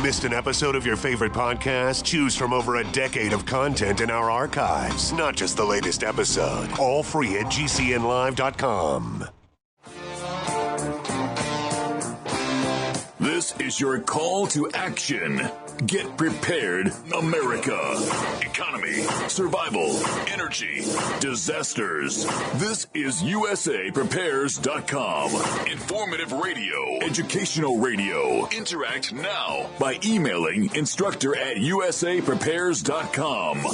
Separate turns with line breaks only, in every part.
Missed an episode of your favorite podcast? Choose from over a decade of content in our archives, not just the latest episode. All free at GCNlive.com.
This is your call to action. Get prepared, America. Economy, survival, energy, disasters. This is USAPrepares.com. Informative radio, educational radio. Interact now by emailing instructor@USAPrepares.com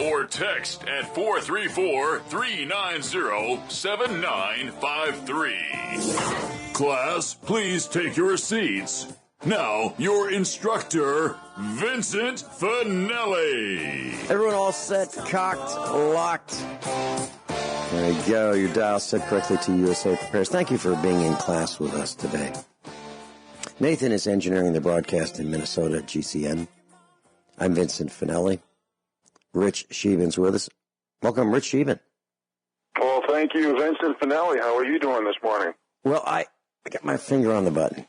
or text at 434-390-7953. Class, please take your seats. Now, your instructor, Vincent Finelli.
Everyone all set, cocked, locked. There you go. Your dial set correctly to USA Prepares. Thank you for being in class with us today. Nathan is engineering the broadcast in Minnesota at GCN. I'm Vincent Finelli. Rich Sheben's with us. Welcome, Rich Sheben.
Well, thank you, Vincent Finelli. How are you doing this morning?
Well, I got my finger on the button.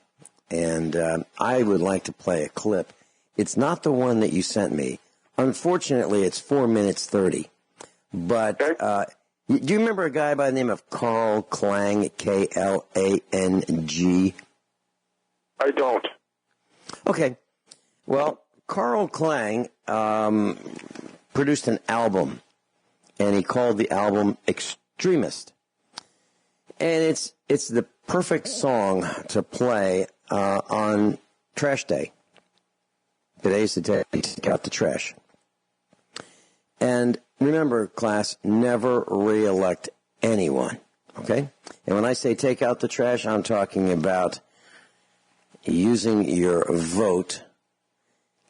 And I would like to play a clip. It's not the one that you sent me. Unfortunately, it's 4 minutes 30. But do you remember a guy by the name of Carl Klang, Klang?
I don't.
Okay. Well, Carl Klang produced an album, and he called the album Extremist. And it's the perfect song to play on Trash Day. Today's the day to take out the trash. And remember, class, never re-elect anyone, okay? And when I say take out the trash, I'm talking about using your vote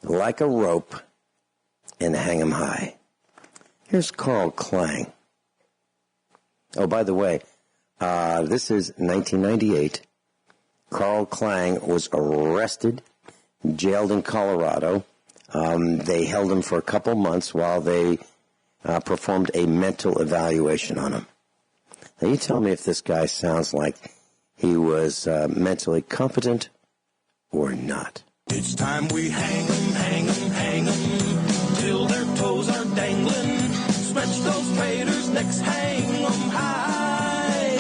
like a rope and hang 'em high. Here's Carl Klang. Oh, by the way, this is 1998. Carl Klang was arrested, jailed in Colorado. They held him for a couple months while they performed a mental evaluation on him. Now, you tell me if this guy sounds like he was mentally competent or not.
It's time we hang 'em, hang 'em, hang 'em, till their toes are dangling. Stretch those traitors' necks, hang 'em high.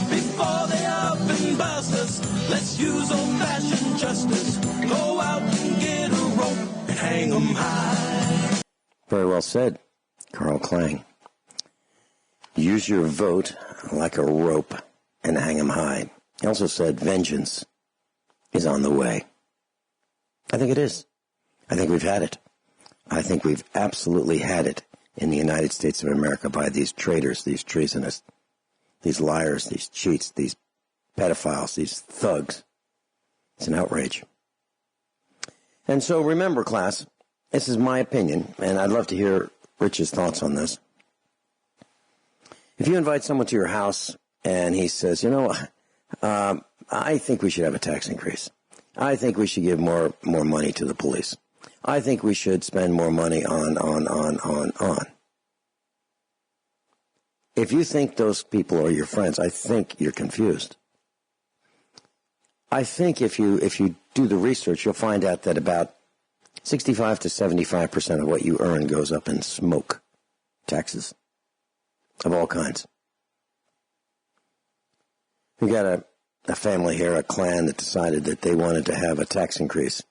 Before they up and bust us, let's use old-fashioned justice. Go out and get a rope and hang 'em high.
Very well said, Carl Klang. Use your vote like a rope and hang 'em high. He also said vengeance is on the way. I think it is. I think we've had it. I think we've absolutely had it in the United States of America by these traitors, these treasonists, these liars, these cheats, these pedophiles, these thugs. It's an outrage. And so remember, class, this is my opinion, and I'd love to hear Rich's thoughts on this. If you invite someone to your house and he says, you know, I think we should have a tax increase. I think we should give more money to the police. I think we should spend more money on. If you think those people are your friends, I think you're confused. I think if you do the research, you'll find out that about 65 to 75% of what you earn goes up in smoke. Taxes of all kinds. We got a family here, a clan that decided that they wanted to have a tax increase.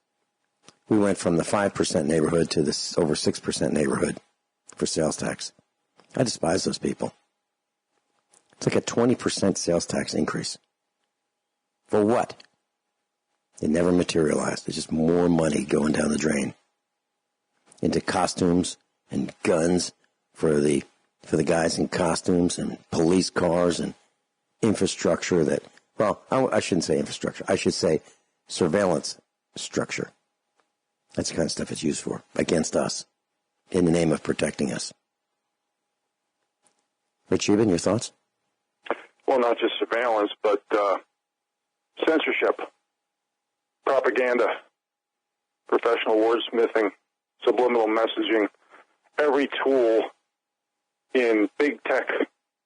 We went from the 5% neighborhood to this over 6% neighborhood for sales tax. I despise those people. It's like a 20% sales tax increase. For what? It never materialized. It's just more money going down the drain into costumes and guns for the guys in costumes and police cars and infrastructure that, well, I shouldn't say infrastructure. I should say surveillance structure. That's the kind of stuff it's used for, against us, in the name of protecting us. Rich Sheben, your thoughts?
Well, not just surveillance, but censorship, propaganda, professional wordsmithing, subliminal messaging. Every tool in big tech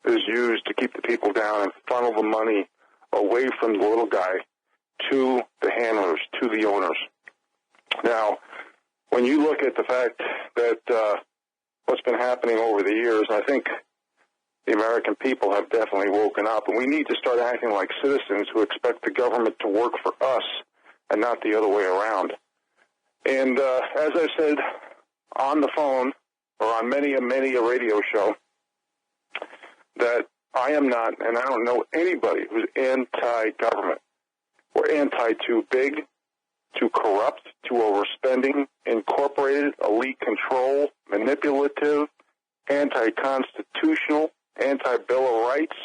is used to keep the people down and funnel the money away from the little guy to the handlers, to the owners. Now, when you look at the fact that what's been happening over the years, I think the American people have definitely woken up, and we need to start acting like citizens who expect the government to work for us and not the other way around. And as I said on the phone or on many a radio show, that I am not, and I don't know anybody who's anti-government. We're anti-too big, too corrupt, too overspending, incorporated, elite control, manipulative, anti-constitutional, anti-Bill of Rights,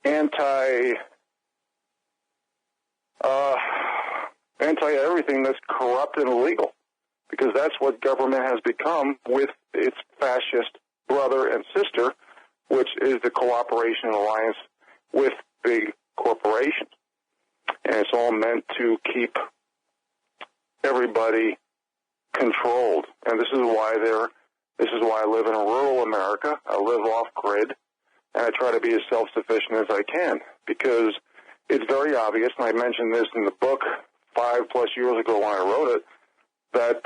anti-everything that's corrupt and illegal, because that's what government has become with its fascist brother and sister, which is the cooperation alliance with big corporations. And it's all meant to keep everybody controlled. And this is why I live in rural America. I live off-grid, and I try to be as self-sufficient as I can, because it's very obvious, and I mentioned this in the book 5+ years ago when I wrote it, that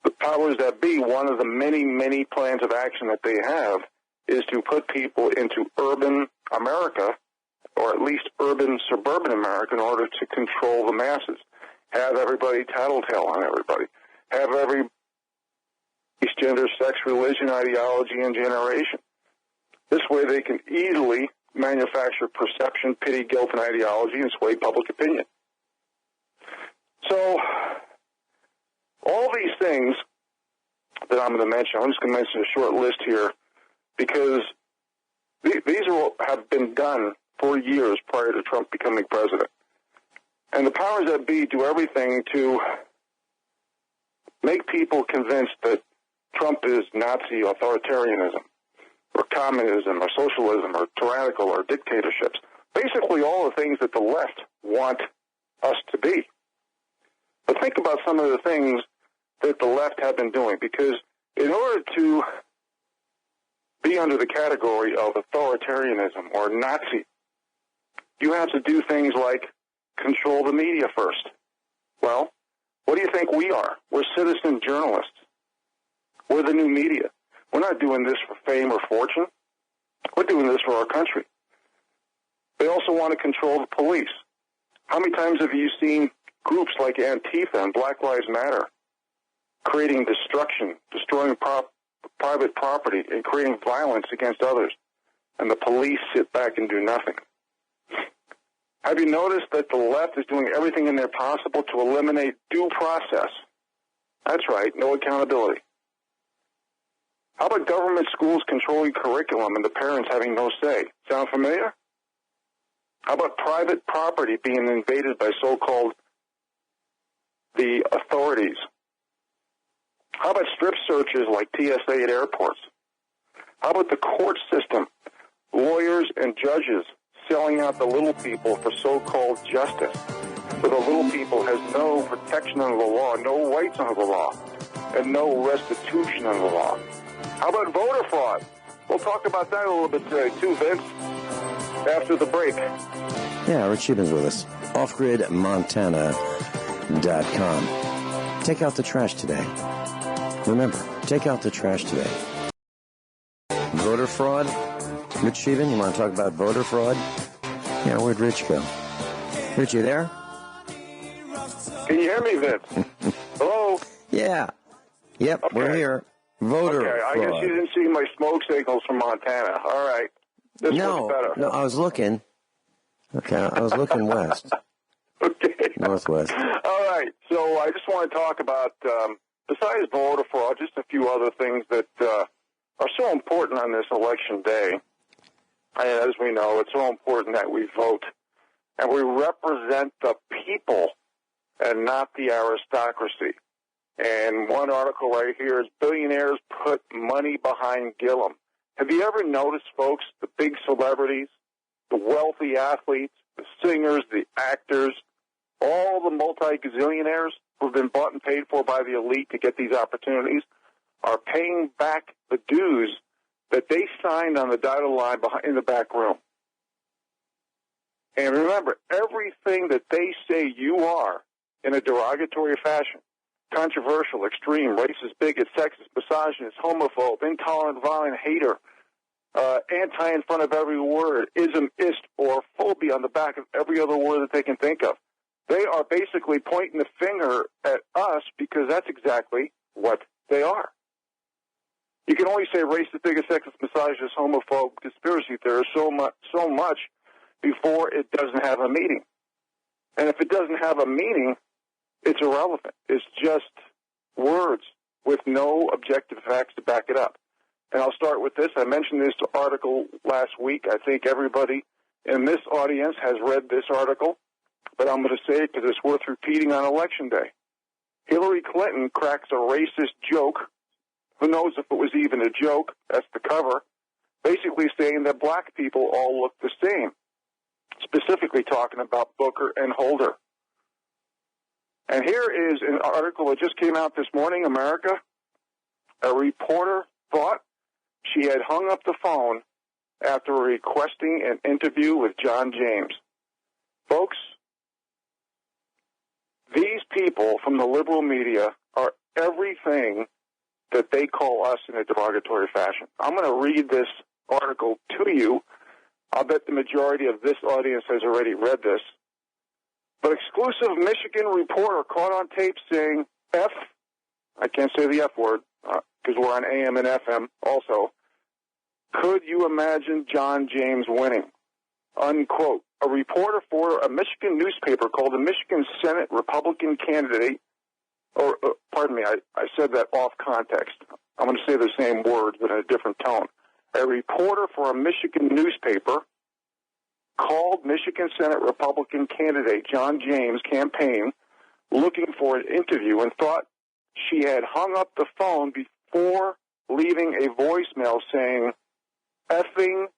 the powers that be, one of the many, many plans of action that they have is to put people into urban America, or at least urban suburban America, in order to control the masses. Have everybody tattletale on everybody. Have every race, gender, sex, religion, ideology, and generation. This way they can easily manufacture perception, pity, guilt, and ideology and sway public opinion. So all these things that I'm going to mention, I'm just going to mention a short list here, because these have been done for years prior to Trump becoming president. And the powers that be do everything to make people convinced that Trump is Nazi authoritarianism, or communism, or socialism, or tyrannical, or dictatorships. Basically all the things that the left want us to be. But think about some of the things that the left have been doing, because in order to be under the category of authoritarianism or Nazi, you have to do things like control the media first. Well, what do you think we are? We're citizen journalists. We're the new media. We're not doing this for fame or fortune. We're doing this for our country. They also want to control the police. How many times have you seen groups like Antifa and Black Lives Matter creating destruction, destroying private property, and creating violence against others, and the police sit back and do nothing? Have you noticed that the left is doing everything in their possible to eliminate due process? That's right, no accountability. How about government schools controlling curriculum and the parents having no say? Sound familiar? How about private property being invaded by so-called the authorities? How about strip searches like TSA at airports? How about the court system, lawyers and judges selling out the little people for so-called justice, where the little people has no protection under the law, no rights under the law, and no restitution under the law? How about voter fraud? We'll talk about that a little bit today, too, Vince, after the break.
Yeah, Rich Sheehan's with us. offgridmontana.com. Take out the trash today. Remember, take out the trash today. Voter fraud? Rich Sheehan, you want to talk about voter fraud? Yeah, where'd Rich go? Rich, you there?
Can you hear me, Vince? Hello?
Yeah. Yep, okay. We're here. Voter fraud.
I guess you didn't see my smoke signals from Montana. All right. This looks better.
No, I was looking. Okay, I was looking west.
Okay.
Northwest.
All right. So I just want to talk about, besides voter fraud, just a few other things that are so important on this election day. And as we know, it's so important that we vote and we represent the people and not the aristocracy. And one article right here is billionaires put money behind Gillum. Have you ever noticed, folks, the big celebrities, the wealthy athletes, the singers, the actors, all the multi-gazillionaires who've been bought and paid for by the elite to get these opportunities are paying back the dues that they signed on the dotted line in the back room. And remember, everything that they say you are in a derogatory fashion, controversial, extreme, racist, bigot, sexist, misogynist, homophobe, intolerant, violent, hater, anti in front of every word, ism, ist, or phobia on the back of every other word that they can think of. They are basically pointing the finger at us because that's exactly what they are. You can only say racist, bigot, sexist, misogynist, homophobe, conspiracy theorist so much before it doesn't have a meaning. And if it doesn't have a meaning, it's irrelevant. It's just words with no objective facts to back it up. And I'll start with this. I mentioned this article last week. I think everybody in this audience has read this article, but I'm going to say it because it's worth repeating on Election Day. Hillary Clinton cracks a racist joke. Who knows if it was even a joke? That's the cover. Basically saying that black people all look the same. Specifically talking about Booker and Holder. And here is an article that just came out this morning, America. A reporter thought she had hung up the phone after requesting an interview with John James. Folks, these people from the liberal media are everything that they call us in a derogatory fashion. I'm going to read this article to you. I'll bet the majority of this audience has already read this. But exclusive Michigan reporter caught on tape saying I can't say the F word because we're on AM and FM also. Could you imagine John James winning? Unquote. A reporter for a Michigan newspaper called the Michigan Senate Republican candidate, pardon me, I said that off context. I'm going to say the same words but in a different tone. A reporter for a Michigan newspaper called Michigan Senate Republican candidate John James' campaign looking for an interview and thought she had hung up the phone before leaving a voicemail saying, "Effing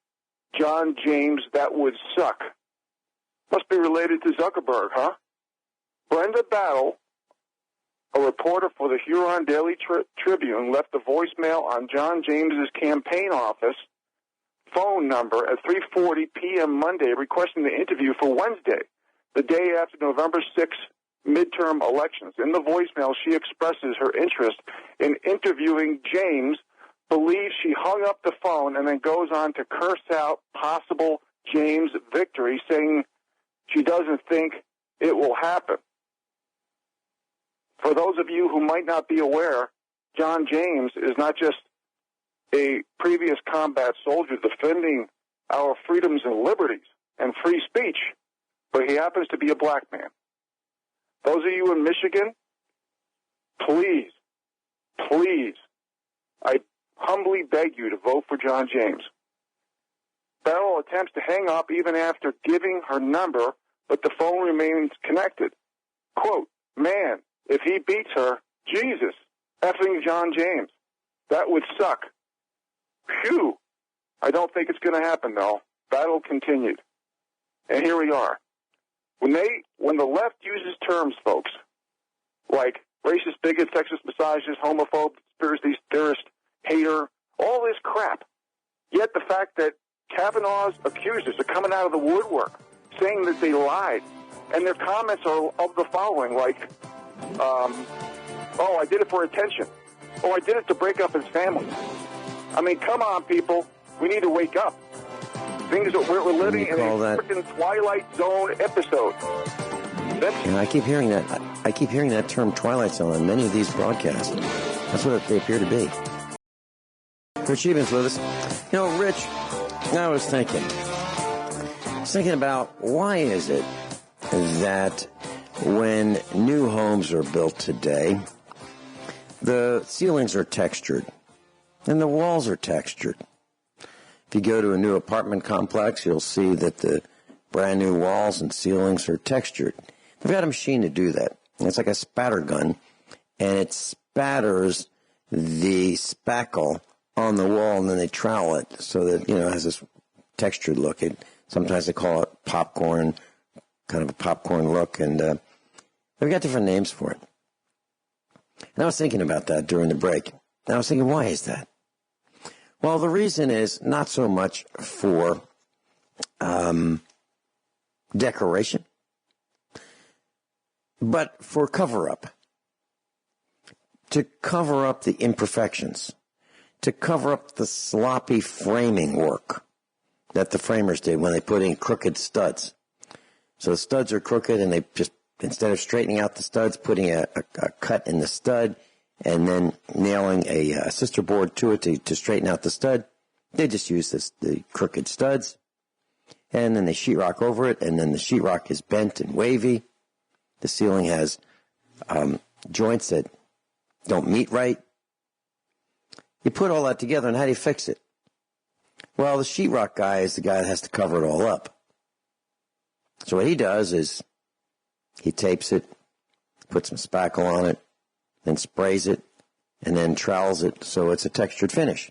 John James, that would suck." Must be related to Zuckerberg, huh? Brenda Battle, a reporter for the Huron Daily Tribune, left a voicemail on John James's campaign office phone number at 3:40 p.m. Monday requesting the interview for Wednesday, the day after November 6th midterm elections. In the voicemail, she expresses her interest in interviewing James, believes she hung up the phone, and then goes on to curse out possible James victory, saying she doesn't think it will happen. For those of you who might not be aware, John James is not just a previous combat soldier defending our freedoms and liberties and free speech, but he happens to be a black man. Those of you in Michigan, please, I humbly beg you to vote for John James. Battle attempts to hang up even after giving her number, but the phone remains connected. Quote, "Man, if he beats her, Jesus, effing John James. That would suck." Phew. I don't think it's going to happen, though. Battle continued. And here we are. When the left uses terms, folks, like racist, bigot, sexist, misogynist, homophobe, conspiracy theorist, hater, all this crap, yet the fact that Kavanaugh's accusers are coming out of the woodwork saying that they lied, and their comments are of the following, like, oh, I did it for attention. Oh, I did it to break up his family. I mean, come on, people. We need to wake up. Things that we're living in a freaking Twilight Zone episode.
And I keep hearing that. I keep hearing that term Twilight Zone on many of these broadcasts. That's what they appear to be. Rich Sheben's with us. You know, Rich, I was thinking about why is it that when new homes are built today, the ceilings are textured and the walls are textured. If you go to a new apartment complex, you'll see that the brand new walls and ceilings are textured. They've got a machine to do that. It's like a spatter gun, and it spatters the spackle on the wall, and then they trowel it so that, you know, it has this textured look. Sometimes they call it popcorn, kind of a popcorn look, and they've got different names for it. And I was thinking about that during the break. And I was thinking, why is that? Well, the reason is not so much for decoration, but for cover-up. to cover up the imperfections, to cover up the sloppy framing work that the framers did when they put in crooked studs. So the studs are crooked, and they just, instead of straightening out the studs, putting a cut in the stud and then nailing a sister board to it to straighten out the stud, they just use the crooked studs, and then they sheetrock over it, and then the sheetrock is bent and wavy. The ceiling has joints that don't meet right. You put all that together, and how do you fix it? Well, the sheetrock guy is the guy that has to cover it all up. So what he does is he tapes it, puts some spackle on it, then sprays it, and then trowels it so it's a textured finish.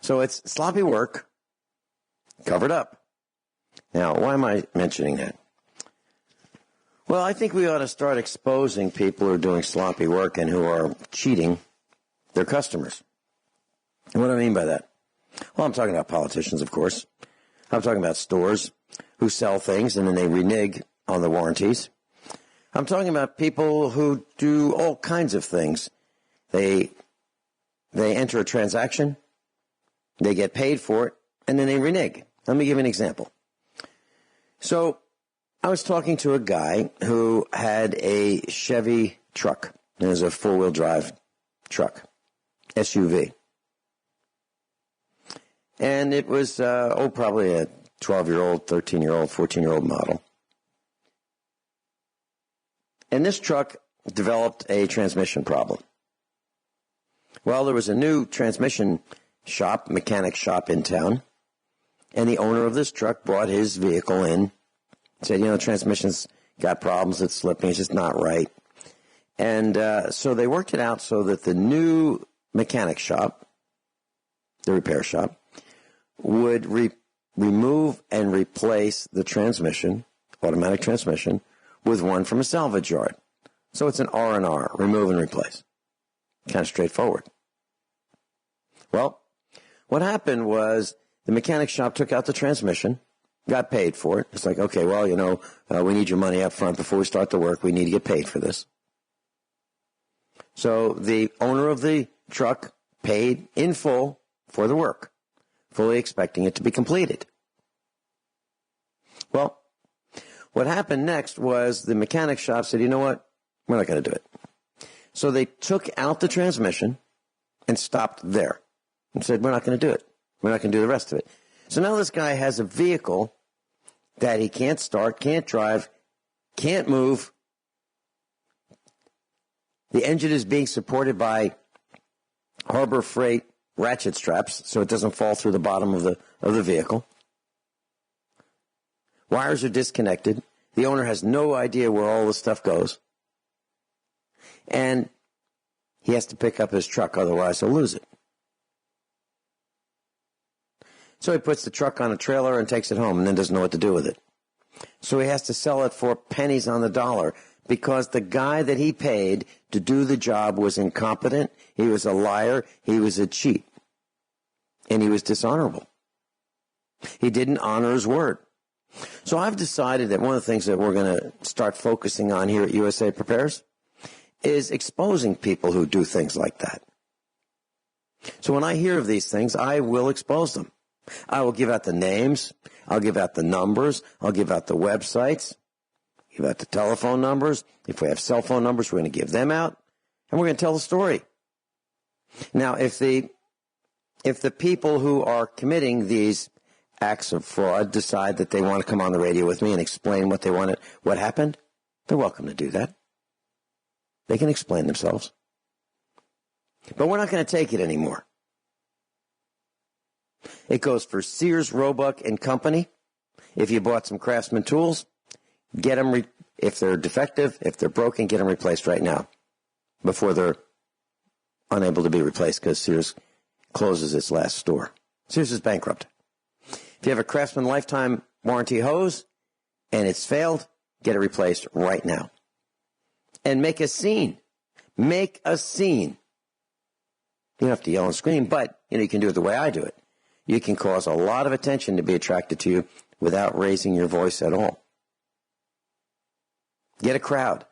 So it's sloppy work, covered up. Now, why am I mentioning that? Well, I think we ought to start exposing people who are doing sloppy work and who are cheating their customers. And what do I mean by that? Well, I'm talking about politicians, of course. I'm talking about stores who sell things and then they renege on the warranties. I'm talking about people who do all kinds of things. They enter a transaction, they get paid for it, and then they renege. Let me give you an example. So I was talking to a guy who had a Chevy truck. It was a four-wheel drive truck, SUV. And it was, probably a 12-year-old, 13-year-old, 14-year-old model. And this truck developed a transmission problem. Well, there was a new transmission shop, mechanic shop in town, and the owner of this truck brought his vehicle in, said, the transmission's got problems, it's slipping, it's just not right. And so they worked it out so that the new mechanic shop, the repair shop, would remove and replace the transmission, automatic transmission, with one from a salvage yard. So it's an R&R, remove and replace. Kind of straightforward. Well, what happened was the mechanic shop took out the transmission, got paid for it. It's like, okay, well, we need your money up front before we start the work. We need to get paid for this. So the owner of the truck paid in full for the work, fully expecting it to be completed. Well, what happened next was the mechanic shop said, you know what? We're not going to do it. So they took out the transmission and stopped there and said, we're not going to do it. We're not going to do the rest of it. So now this guy has a vehicle that he can't start, can't drive, can't move. The engine is being supported by Harbor Freight ratchet straps so it doesn't fall through the bottom of the vehicle. Wires are disconnected. The owner has no idea where all this stuff goes. And he has to pick up his truck, otherwise he'll lose it. So he puts the truck on a trailer and takes it home and then doesn't know what to do with it. So he has to sell it for pennies on the dollar because the guy that he paid to do the job was incompetent, he was a liar, he was a cheat, and he was dishonorable. He didn't honor his word. So I've decided that one of the things that we're going to start focusing on here at USA Prepares is exposing people who do things like that. So when I hear of these things, I will expose them. I will give out the names, I'll give out the numbers, I'll give out the websites, give out the telephone numbers. If we have cell phone numbers, we're going to give them out, and we're going to tell the story. Now, if the people who are committing these acts of fraud decide that they want to come on the radio with me and explain what happened, they're welcome to do that. They can explain themselves. But we're not going to take it anymore. It goes for Sears, Roebuck, and Company. If you bought some Craftsman tools, get them, if they're defective, if they're broken, get them replaced right now before they're unable to be replaced because Sears closes its last store. Sears is bankrupt. If you have a Craftsman lifetime warranty hose and it's failed, get it replaced right now. And make a scene. Make a scene. You don't have to yell and scream, but you can do it the way I do it. You can cause a lot of attention to be attracted to you without raising your voice at all. Get a crowd.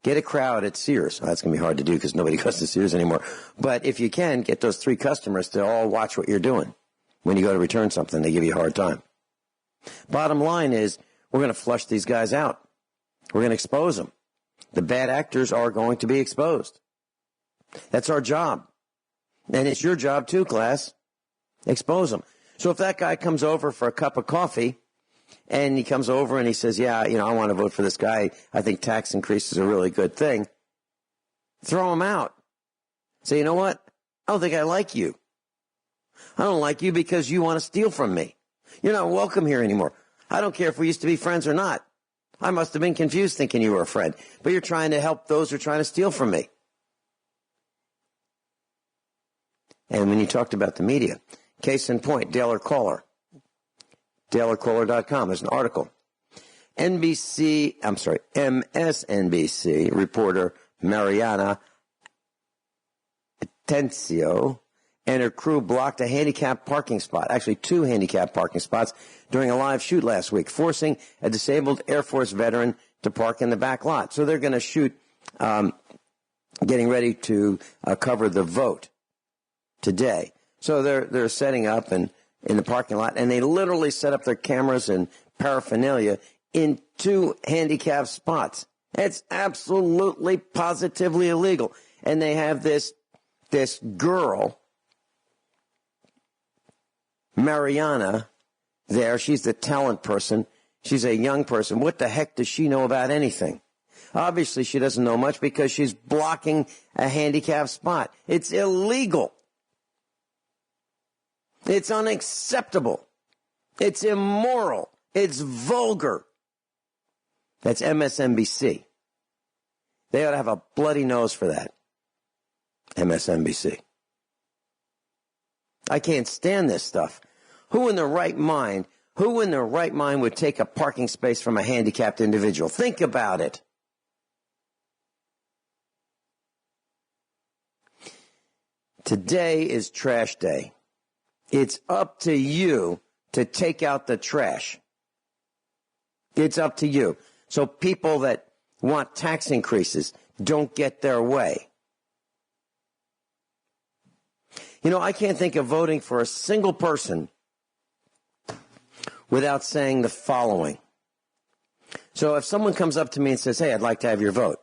Get a crowd at Sears. Well, that's going to be hard to do because nobody goes to Sears anymore. But if you can, get those 3 customers to all watch what you're doing. When you go to return something, they give you a hard time. Bottom line is, we're going to flush these guys out. We're going to expose them. The bad actors are going to be exposed. That's our job. And it's your job too, class. Expose them. So if that guy comes over for a cup of coffee, and he comes over and he says, yeah, I want to vote for this guy. I think tax increase is a really good thing. Throw him out. Say, you know what? I don't think I like you. I don't like you because you want to steal from me. You're not welcome here anymore. I don't care if we used to be friends or not. I must have been confused thinking you were a friend. But you're trying to help those who are trying to steal from me. And when you talked about the media, case in point, Dale or Caller. DaleOrCaller.com. There's an article. MSNBC reporter Mariana Atencio and her crew blocked a handicapped parking spot, actually 2 handicapped parking spots, during a live shoot last week, forcing a disabled Air Force veteran to park in the back lot. So they're going to shoot, getting ready to cover the vote today. So they're setting up and in the parking lot, and they literally set up their cameras and paraphernalia in 2 handicapped spots. It's absolutely, positively illegal. And they have this girl, Mariana, there. She's the talent person. She's a young person. What the heck does she know about anything? Obviously, she doesn't know much because she's blocking a handicapped spot. It's illegal. It's unacceptable. It's immoral. It's vulgar. That's MSNBC. They ought to have a bloody nose for that. MSNBC. I can't stand this stuff. Who in their right mind would take a parking space from a handicapped individual? Think about it. Today is trash day. It's up to you to take out the trash. It's up to you. So people that want tax increases don't get their way. I can't think of voting for a single person without saying the following. So if someone comes up to me and says, hey, I'd like to have your vote,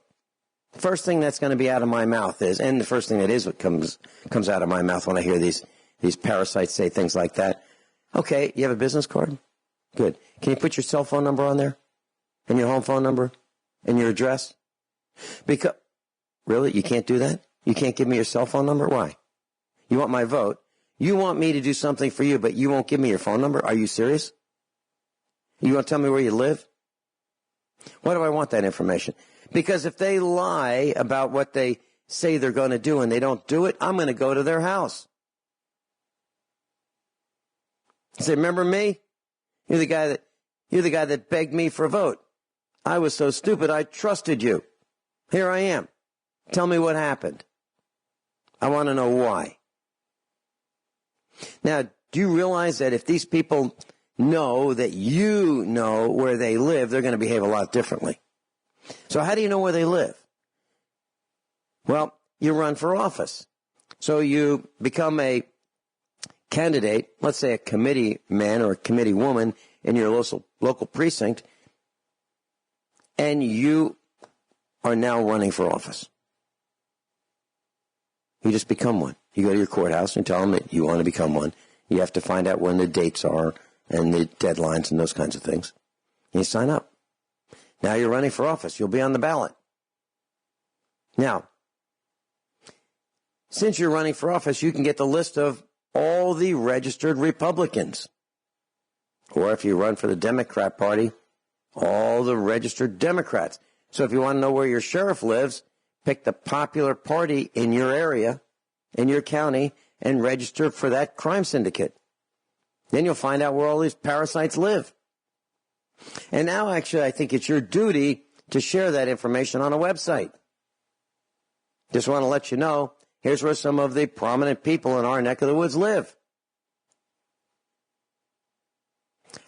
the first thing that's going to be out of my mouth is, and the first thing that is what comes out of my mouth when I hear these parasites say things like that. Okay, you have a business card? Good. Can you put your cell phone number on there? And your home phone number? And your address? Really? You can't do that? You can't give me your cell phone number? Why? You want my vote? You want me to do something for you, but you won't give me your phone number? Are you serious? You want to tell me where you live? Why do I want that information? Because if they lie about what they say they're going to do and they don't do it, I'm going to go to their house. Say, remember me? You're the guy that begged me for a vote. I was so stupid I trusted you. Here I am. Tell me what happened. I want to know why. Now, do you realize that if these people know that you know where they live, they're going to behave a lot differently? So how do you know where they live? Well, you run for office. So you become a candidate, let's say a committee man or a committee woman in your local precinct, and you are now running for office. You just become one. You go to your courthouse and tell them that you want to become one. You have to find out when the dates are and the deadlines and those kinds of things. And you sign up. Now you're running for office. You'll be on the ballot. Now, since you're running for office, you can get the list of all the registered Republicans. Or if you run for the Democrat Party, all the registered Democrats. So if you want to know where your sheriff lives, pick the popular party in your area, in your county, and register for that crime syndicate. Then you'll find out where all these parasites live. And now, actually, I think it's your duty to share that information on a website. Just want to let you know, here's where some of the prominent people in our neck of the woods live.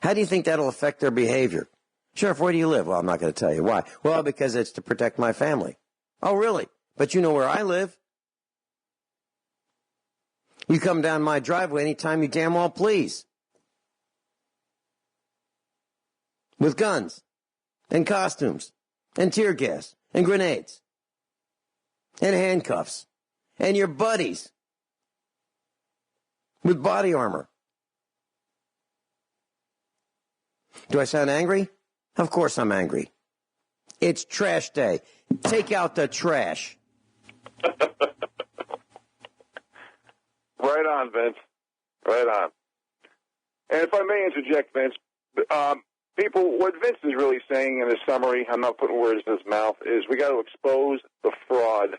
How do you think that'll affect their behavior? Sheriff, where do you live? Well, I'm not going to tell you. Why? Well, because it's to protect my family. Oh, really? But you know where I live. You come down my driveway anytime you damn well please. With guns and costumes and tear gas and grenades and handcuffs and your buddies with body armor. Do I sound angry? Of course I'm angry. It's trash day. Take out the trash.
Right on, Vince. Right on. And if I may interject, Vince, people, what Vince is really saying in his summary, I'm not putting words in his mouth, is we got to expose the fraud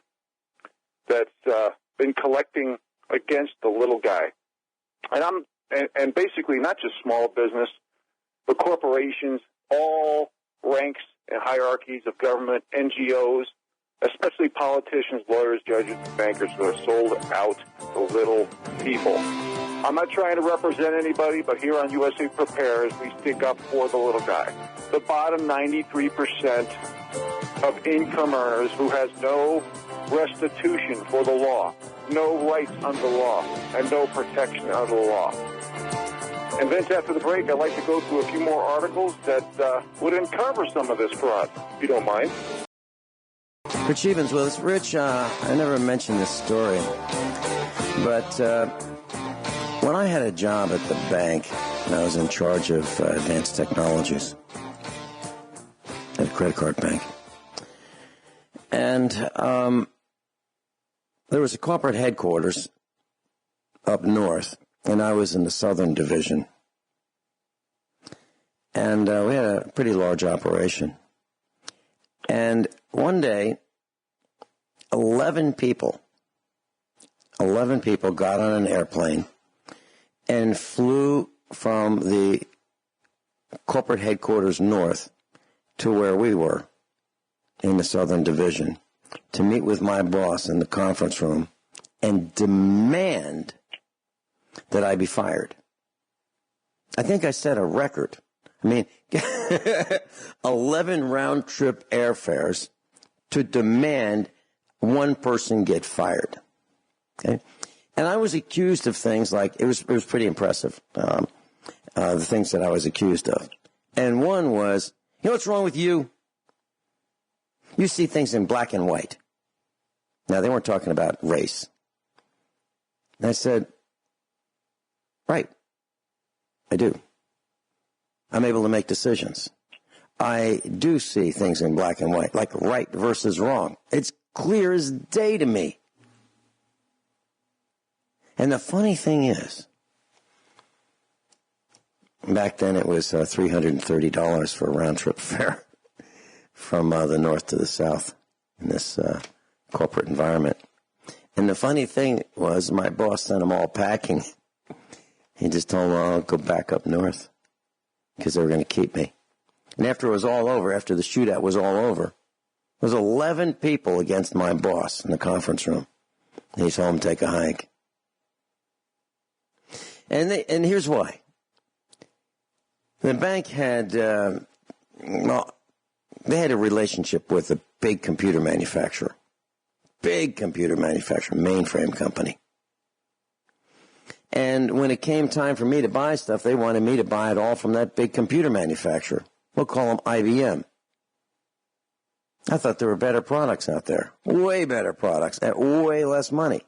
that's been collecting against the little guy. And basically not just small business, but corporations, all ranks and hierarchies of government, NGOs, especially politicians, lawyers, judges, and bankers who have sold out the little people. I'm not trying to represent anybody, but here on USA Prepares, we stick up for the little guy. The bottom 93% of income earners who has no restitution for the law, no rights under the law, and no protection under the law. And Vince, after the break, I'd like to go through a few more articles that would uncover some of this fraud, if you don't mind.
Rich Evans with us. Rich, I never mentioned this story, but when I had a job at the bank, and I was in charge of advanced technologies at a credit card bank, and there was a corporate headquarters up north, and I was in the southern division, and we had a pretty large operation. And one day, 11 people got on an airplane and flew from the corporate headquarters north to where we were in the Southern Division to meet with my boss in the conference room and demand that I be fired. I think I set a record. I mean, 11 round-trip airfares to demand one person get fired. Okay? And I was accused of things like, it was pretty impressive, the things that I was accused of. And one was, you know what's wrong with you? You see things in black and white. Now, they weren't talking about race. And I said, right, I do. I'm able to make decisions. I do see things in black and white, like right versus wrong. It's clear as day to me. And the funny thing is, back then it was $330 for a round-trip fare from the north to the south in this corporate environment. And the funny thing was, my boss sent them all packing. He just told them, I'll go back up north, because they were going to keep me. And after it was all over, after the shootout was all over, there was 11 people against my boss in the conference room. And he told them to take a hike. And here's why. The bank had, they had a relationship with a big computer manufacturer. Mainframe company. And when it came time for me to buy stuff, they wanted me to buy it all from that big computer manufacturer. We'll call them IBM. I thought there were better products out there. Way better products at way less money.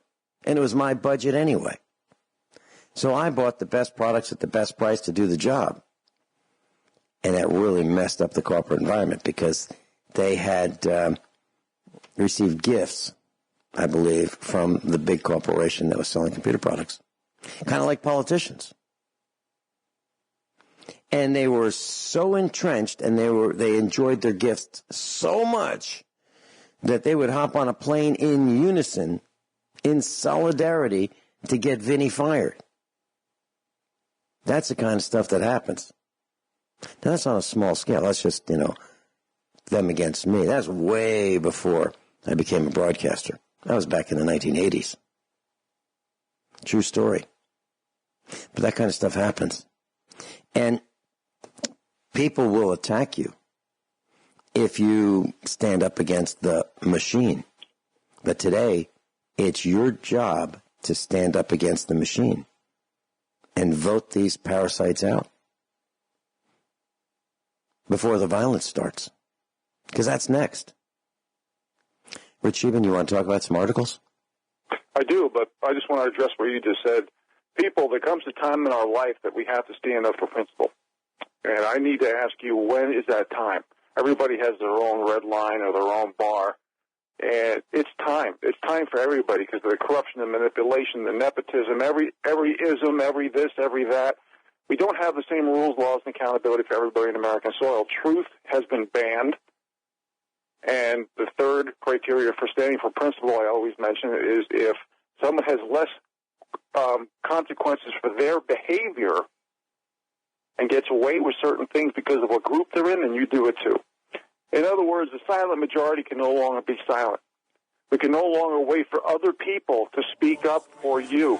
And it was my budget anyway. So I bought the best products at the best price to do the job. And that really messed up the corporate environment because they had received gifts, I believe, from the big corporation that was selling computer products. Kind of like politicians. And they were so entrenched and they enjoyed their gifts so much that they would hop on a plane in unison, in solidarity, to get Vinny fired. That's the kind of stuff that happens. Now, that's on a small scale. That's just, them against me. That's way before I became a broadcaster. That was back in the 1980s. True story. But that kind of stuff happens. And people will attack you if you stand up against the machine. But today, it's your job to stand up against the machine and vote these parasites out before the violence starts, because that's next. Rich Scheben, you want to talk about some articles?
I do, but I just want to address what you just said. People, there comes a time in our life that we have to stand up for principle. And I need to ask you, when is that time? Everybody has their own red line or their own bar. And it's time. It's time for everybody, because of the corruption, the manipulation, the nepotism, every ism, every this, every that. We don't have the same rules, laws, and accountability for everybody in American soil. Truth has been banned. And the third criteria for standing for principle, I always mention, is if someone has less consequences for their behavior and gets away with certain things because of what group they're in, then you do it too. In other words, the silent majority can no longer be silent. We can no longer wait for other people to speak up for you.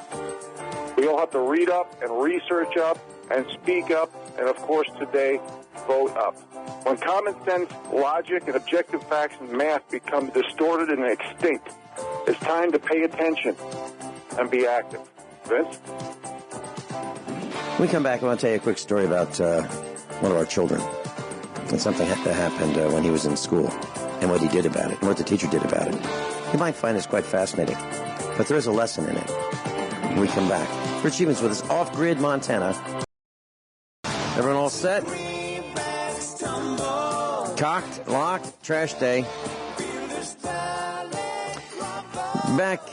We all have to read up and research up and speak up, and of course today, vote up. When common sense, logic, and objective facts and math become distorted and extinct, it's time to pay attention and be active. Vince?
When we come back, I want to tell you a quick story about one of our children. And something that happened when he was in school, and what he did about it, and what the teacher did about it. You might find this quite fascinating, but there is a lesson in it. When we come back. Rich Scheben's with us, off-grid Montana. Everyone all set? Cocked, locked, trash day. Back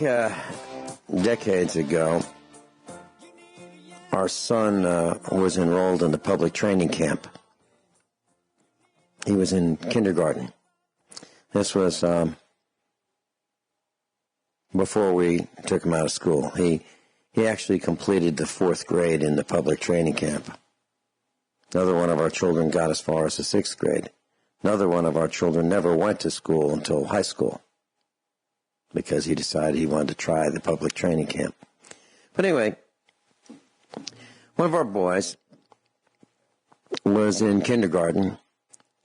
decades ago, our son was enrolled in the public training camp. He was in kindergarten. This was before we took him out of school. He actually completed the 4th grade in the public training camp. Another one of our children got as far as the 6th grade. Another one of our children never went to school until high school because he decided he wanted to try the public training camp. But anyway, one of our boys was in kindergarten,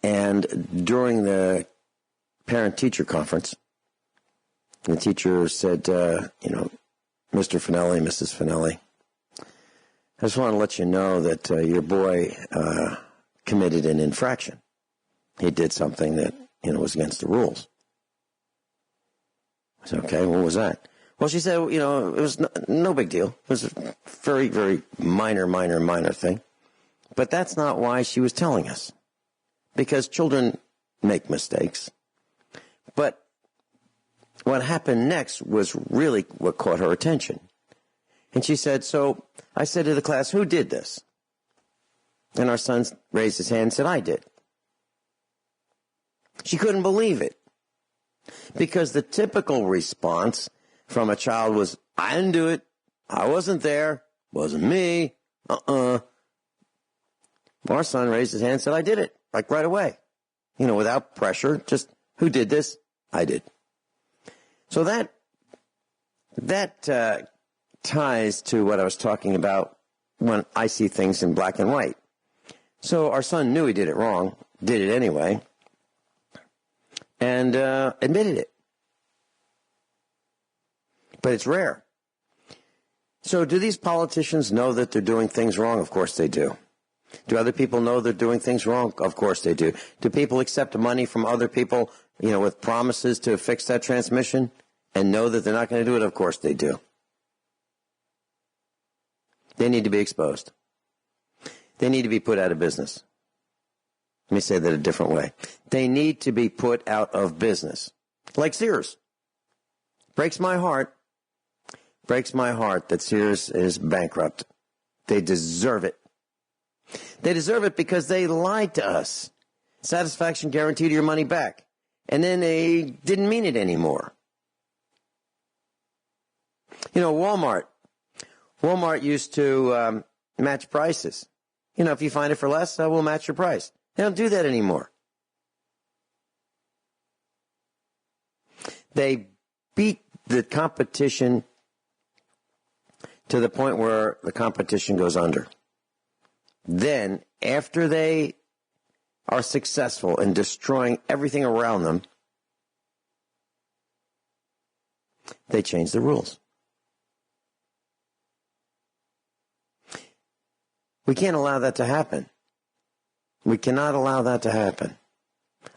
and during the parent-teacher conference, the teacher said, Mr. Finelli, Mrs. Finelli, I just want to let you know that your boy committed an infraction. He did something that, was against the rules. I said, okay, what was that? Well, she said, it was no big deal. It was a very, very minor thing. But that's not why she was telling us. Because children make mistakes. But what happened next was really what caught her attention. And she said, so I said to the class, who did this? And our son raised his hand and said, I did. She couldn't believe it. Because the typical response from a child was, I didn't do it. I wasn't there. Wasn't me. Our son raised his hand and said, I did it. Like right away. Without pressure. Just, who did this? I did. So that ties to what I was talking about when I see things in black and white. So our son knew he did it wrong, did it anyway, and admitted it. But it's rare. So do these politicians know that they're doing things wrong? Of course they do. Do other people know they're doing things wrong? Of course they do. Do people accept money from other people, with promises to fix that transmission and know that they're not going to do it? Of course they do. They need to be exposed. They need to be put out of business. Let me say that a different way. They need to be put out of business. Like Sears. Breaks my heart that Sears is bankrupt. They deserve it. They deserve it because they lied to us. Satisfaction guaranteed your money back. And then they didn't mean it anymore. Walmart used to match prices. If you find it for less, we'll match your price. They don't do that anymore. They beat the competition to the point where the competition goes under. Then, after they are successful in destroying everything around them, they change the rules. We can't allow that to happen. We cannot allow that to happen.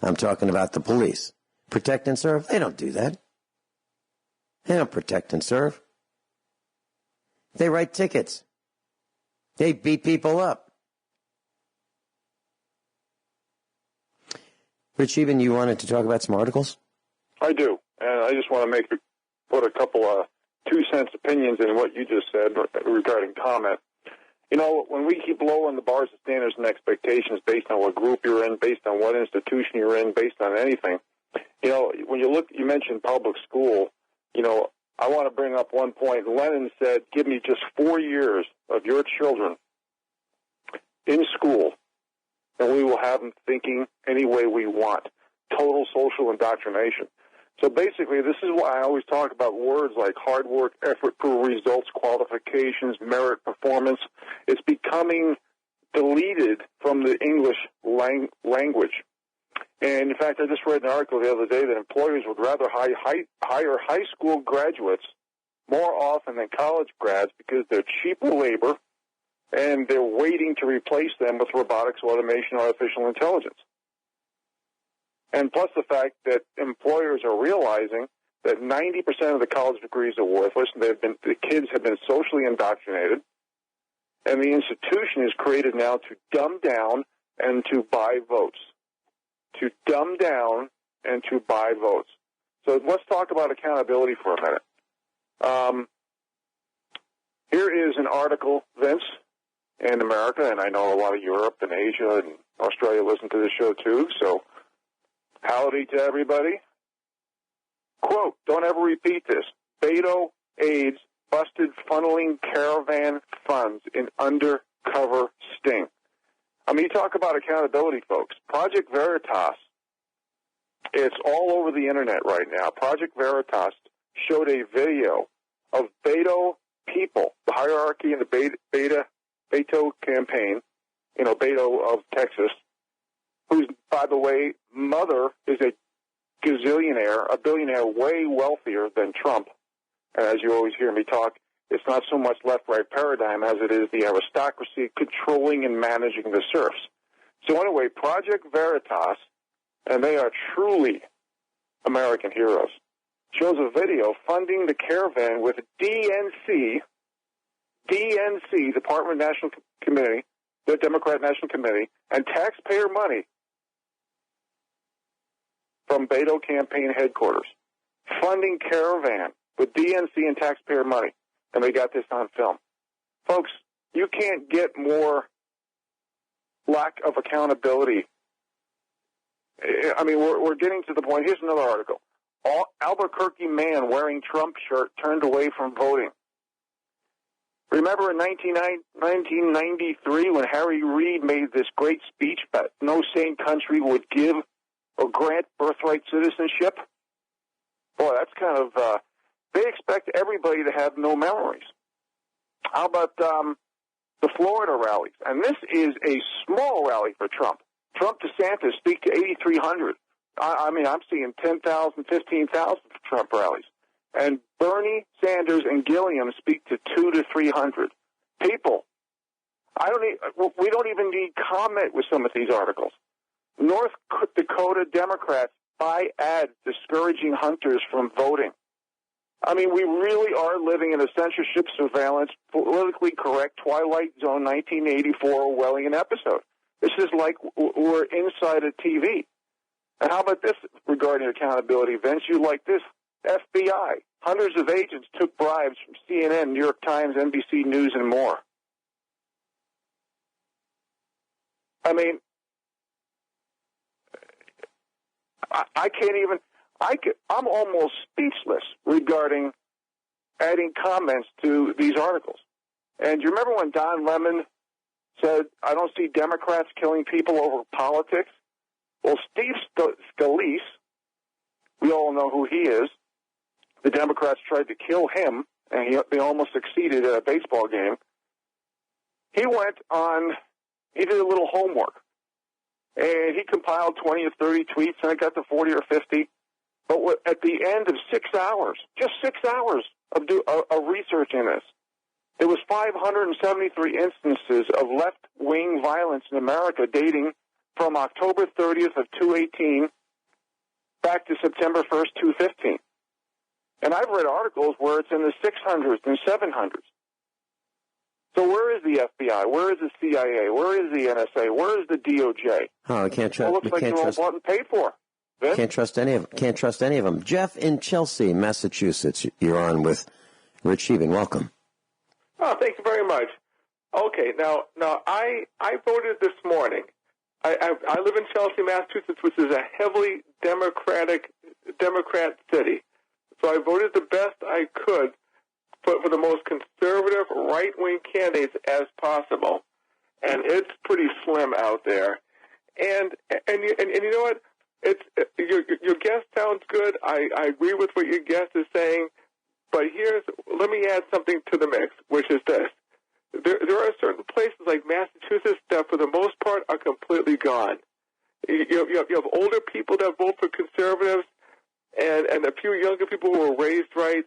I'm talking about the police. Protect and serve, they don't do that. They don't protect and serve. They write tickets. They beat people up. Rich Scheben, you wanted to talk about some articles?
I do, and I just want to put a couple of 2 cents opinions in what you just said regarding comment. You know, when we keep lowering the bars of standards and expectations based on what group you're in, based on what institution you're in, based on anything, you know, when you mentioned public school, you know, I want to bring up one point. Lenin said, give me just 4 years of your children in school, and we will have them thinking any way we want. Total social indoctrination. So basically, this is why I always talk about words like hard work, effort, results, qualifications, merit, performance. It's becoming deleted from the English language. And in fact, I just read an article the other day that employers would rather hire high school graduates more often than college grads because they're cheaper labor and they're waiting to replace them with robotics, automation, artificial intelligence. And plus the fact that employers are realizing that 90% of the college degrees are worthless, and the kids have been socially indoctrinated, and the institution is created now to dumb down and to buy votes. To dumb down and to buy votes. So let's talk about accountability for a minute. Here is an article, Vince, in America, and I know a lot of Europe and Asia and Australia listen to this show too, so howdy to everybody. Quote, don't ever repeat this. Beto aides busted funneling caravan funds in undercover sting. I mean, you talk about accountability, folks. Project Veritas, it's all over the internet right now. Project Veritas showed a video of Beto people, the hierarchy in the Beto campaign, you know, Beto of Texas, whose, by the way, mother is a gazillionaire, a billionaire way wealthier than Trump. And as you always hear me talk, it's not so much left-right paradigm as it is the aristocracy controlling and managing the serfs. So anyway, Project Veritas, and they are truly American heroes, shows a video funding the caravan with DNC, Department of National Committee, the Democrat National Committee, and taxpayer money from Beto campaign headquarters, funding caravan with DNC and taxpayer money. And they got this on film. Folks, you can't get more lack of accountability. I mean, we're getting to the point. Here's another article. Albuquerque man wearing Trump shirt turned away from voting. Remember in 1993 when Harry Reid made this great speech that no sane country would give or grant birthright citizenship? Boy, that's kind of... they expect everybody to have no memories. How about the Florida rallies? And this is a small rally for Trump. Trump DeSantis speak to 8,300. I mean, I'm seeing 10,000, 15,000 for Trump rallies. And Bernie Sanders and Gilliam speak to 200 to 300 people. We don't even need comment with some of these articles. North Dakota Democrats buy ads discouraging hunters from voting. I mean, we really are living in a censorship, surveillance, politically correct Twilight Zone 1984 Orwellian episode. This is like we're inside a TV. And how about this regarding accountability, Vince? You like this? FBI. Hundreds of agents took bribes from CNN, New York Times, NBC News, and more. I mean, I can't even... I'm almost speechless regarding adding comments to these articles. And do you remember when Don Lemon said, I don't see Democrats killing people over politics? Well, Steve Scalise, we all know who he is. The Democrats tried to kill him, and they almost succeeded at a baseball game. He did a little homework. and he compiled 20 or 30 tweets, and I got to 40 or 50. But at the end of 6 hours, just 6 hours of researching this, there was 573 instances of left-wing violence in America dating from October 30th of 2018 back to September 1st, 2015. And I've read articles where it's in the 600s and 700s. So where is the FBI? Where is the CIA? Where is the NSA? Where is the DOJ?
Oh, I can't trust.
Well, it looks like they're all bought and paid for. Vince?
Can't trust any of them. Can't trust any of them. Jeff in Chelsea, Massachusetts. You're on with Rich Scheben. Welcome.
Oh, thank you very much. Okay, now I voted this morning. I live in Chelsea, Massachusetts, which is a heavily Democrat city. So I voted the best I could for the most conservative right-wing candidates as possible, and it's pretty slim out there. And you know what? Your guest sounds good. I agree with what your guest is saying, but let me add something to the mix, which is this. There are certain places like Massachusetts that, for the most part, are completely gone. You have older people that vote for conservatives, and a few younger people who were raised right.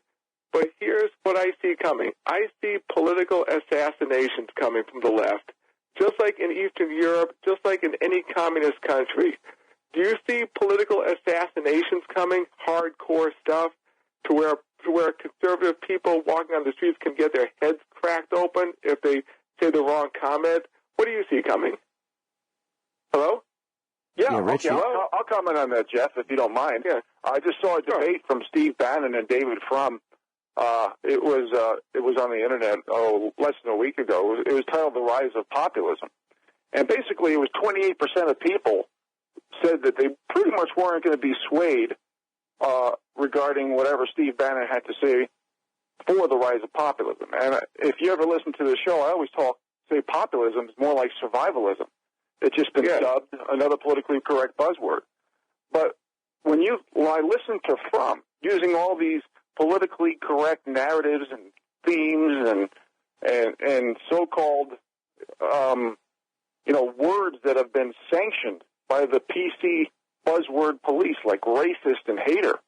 But here's what I see coming. I see political assassinations coming from the left, just like in Eastern Europe, just like in any communist country. Do you see political assassinations coming, hardcore stuff, to where conservative people walking on the streets can get their heads cracked open if they say the wrong comment? What do you see coming? Hello?
Yeah,
Rich,
okay, I'll comment on that, Jeff, if you don't mind.
Yeah.
I just saw a debate from Steve Bannon and David Frum. It was on the internet less than a week ago. It was titled "The Rise of Populism," and basically it was 28% of people said that they pretty much weren't going to be swayed regarding whatever Steve Bannon had to say for the rise of populism. And if you ever listen to the show, I always say populism is more like survivalism. It's just been dubbed another politically correct buzzword. But when I listen to Frum using all these politically correct narratives and themes and so-called words that have been sanctioned by the PC buzzword police, like racist and hater,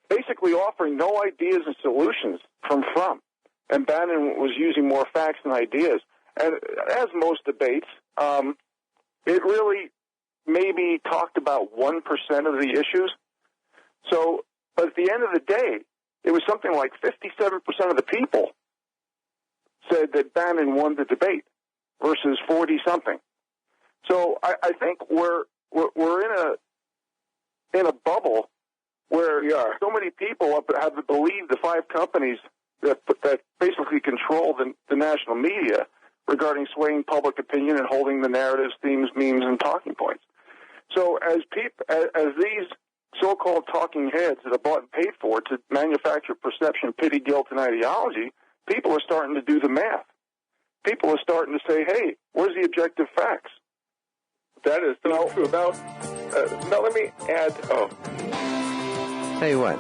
basically offering no ideas and solutions from Frum. And Bannon was using more facts than ideas. And as most debates, it really maybe talked about 1% of the issues. So, but at the end of the day, it was something like 57% of the people said that Bannon won the debate versus 40-something. So I think we're in a bubble where so many people have believed the five companies that basically control the national media regarding swaying public opinion and holding the narratives, themes, memes, and talking points. So as these so-called talking heads that are bought and paid for to manufacture perception, pity, guilt, and ideology, people are starting to do the math. People are starting to say, hey, where's the objective facts?
That is so true. Now, let me add.
Tell you what,